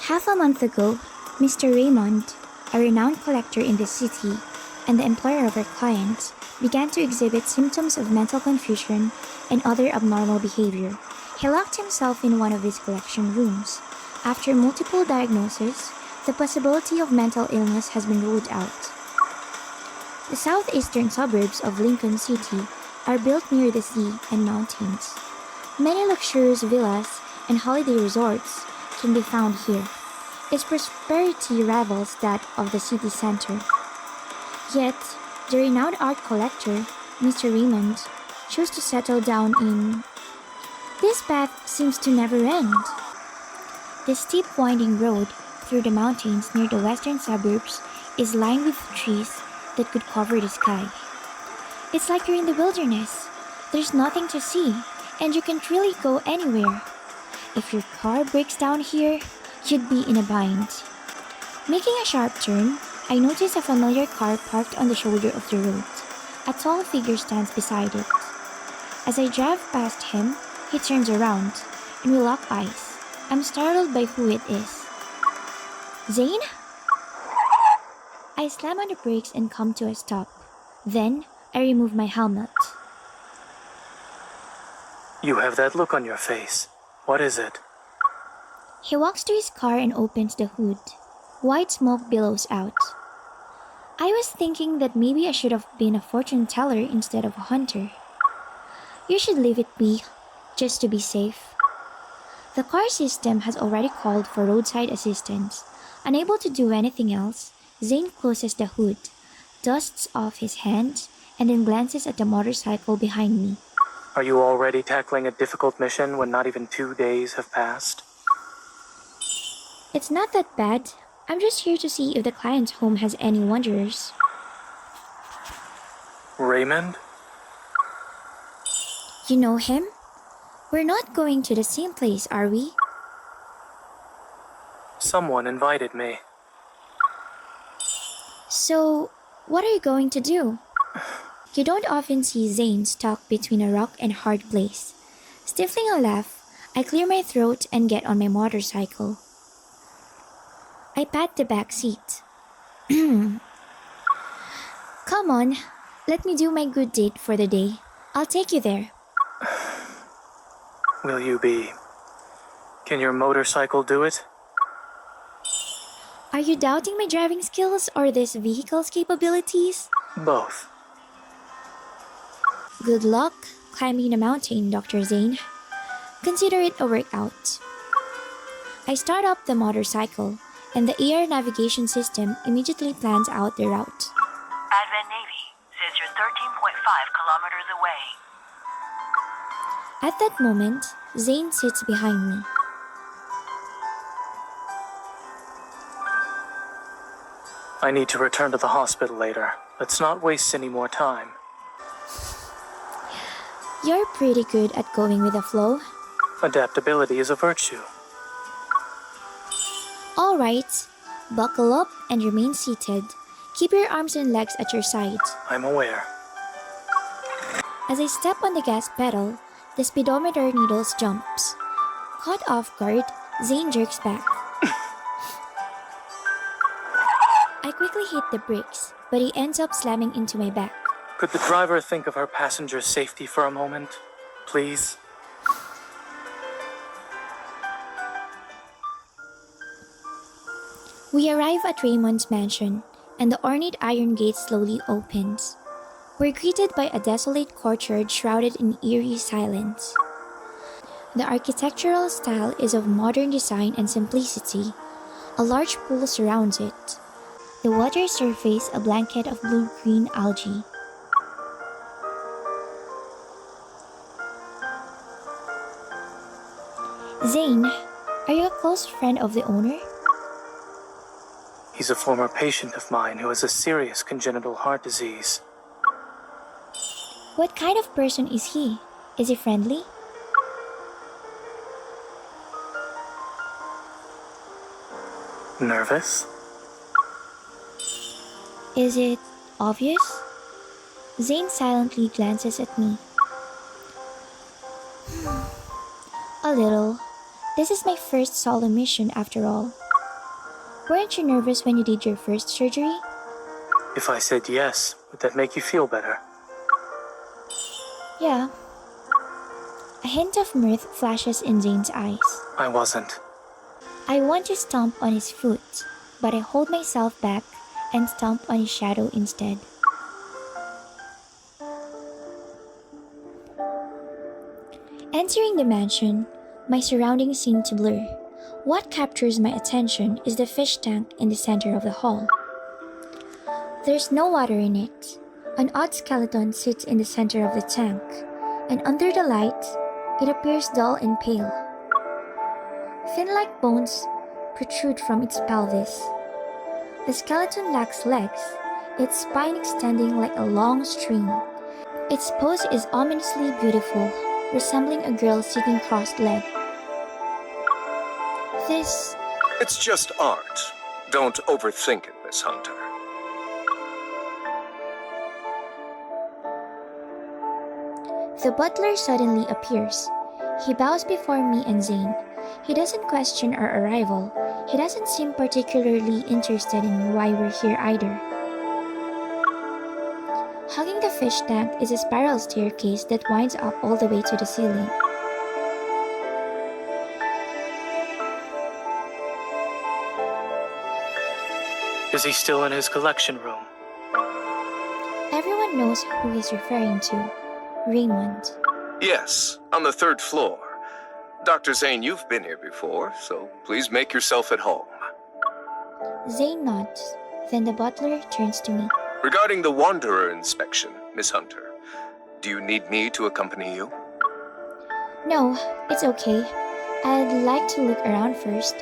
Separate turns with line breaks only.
Half a month ago, Mr. Raymond, a renowned collector in the city and the employer of our clients, began to exhibit symptoms of mental confusion and other abnormal behavior. He locked himself in one of his collection rooms. After multiple diagnoses, the possibility of mental illness has been ruled out. The southeastern suburbs of Lincoln City are built near the sea and mountains. Many luxurious villas and holiday resorts can be found here. Its prosperity rivals that of the city center. Yet, the renowned art collector, Mr. Raymond, chose to settle down in... This path seems to never end. The steep winding road through the mountains near the western suburbs is lined with trees that could cover the sky. It's like you're in the wilderness. There's nothing to see, and you can't really go anywhere. If your car breaks down here, you'd be in a bind. Making a sharp turn, I notice a familiar car parked on the shoulder of the road. A tall figure stands beside it. As I drive past him, he turns around, and we lock eyes. I'm startled by who it is. Zane? I slam on the brakes and come to a stop. Then, I remove my helmet.
You have that look on your face. What is it?
He walks to his car and opens the hood. White smoke billows out. I was thinking that maybe I should have been a fortune teller instead of a hunter. You should leave it be, just to be safe. The car system has already called for roadside assistance. Unable to do anything else, Zane closes the hood, dusts off his hands, and then glances at the motorcycle behind me.
Are you already tackling a difficult mission when not even 2 days have passed?
It's not that bad. I'm just here to see if the client's home has any wanderers.
Raymond?
You know him? We're not going to the same place, are we?
Someone invited me.
So, what are you going to do? You don't often see Zane stuck between a rock and hard place. Stifling a laugh, I clear my throat and get on my motorcycle. I pat the back seat. Come on, let me do my good deed for the day. I'll take you there.
Will you be... Can your motorcycle do it?
Are you doubting my driving skills or this vehicle's capabilities?
Both.
Good luck climbing the mountain, Dr. Zane. Consider it a workout. I start up the motorcycle, and the air navigation system immediately plans out the route.
Advent Navy says you're 13.5 kilometers away.
At that moment, Zane sits behind me.
I need to return to the hospital later. Let's not waste any more time.
You're pretty good at going with the flow.
Adaptability is a virtue.
All right, buckle up and remain seated. Keep your arms and legs at your sides.
I'm aware.
As I step on the gas pedal, the speedometer needles jumps. Caught off guard, Zane jerks back. I quickly hit the brakes, but he ends up slamming into my back.
Could the driver think of her passenger's safety for a moment? Please?
We arrive at Raymond's mansion, and the ornate iron gate slowly opens. We're greeted by a desolate courtyard shrouded in eerie silence. The architectural style is of modern design and simplicity. A large pool surrounds it. The water surface a blanket of blue-green algae. Zane, are you a close friend of the owner?
He's a former patient of mine who has a serious congenital heart disease.
What kind of person is he? Is he friendly?
Nervous?
Is it obvious? Zane silently glances at me. A little. This is my first solo mission after all. Weren't you nervous when you did your first surgery?
If I said yes, would that make you feel better?
Yeah. A hint of mirth flashes in Zane's eyes.
I wasn't.
I want to stomp on his foot, but I hold myself back and stomp on his shadow instead. Entering the mansion, my surroundings seem to blur. What captures my attention is the fish tank in the center of the hall. There's no water in it. An odd skeleton sits in the center of the tank, and under the light, it appears dull and pale. Fin-like bones protrude from its pelvis. The skeleton lacks legs, its spine extending like a long string. Its pose is ominously beautiful, resembling a girl sitting cross-legged. This...
It's just art. Don't overthink it, Miss Hunter.
The butler suddenly appears. He bows before me and Zane. He doesn't question our arrival. He doesn't seem particularly interested in why we're here either. Hugging the fish tank is a spiral staircase that winds up all the way to the ceiling.
Is he still in his collection room?
Everyone knows who he's referring to. Raymond.
Yes, on the 3rd floor. Dr. Zane, you've been here before, so please make yourself at home.
Zane nods. Then the butler turns to me.
Regarding the Wanderer inspection, Miss Hunter, do you need me to accompany you?
No, it's okay. I'd like to look around first.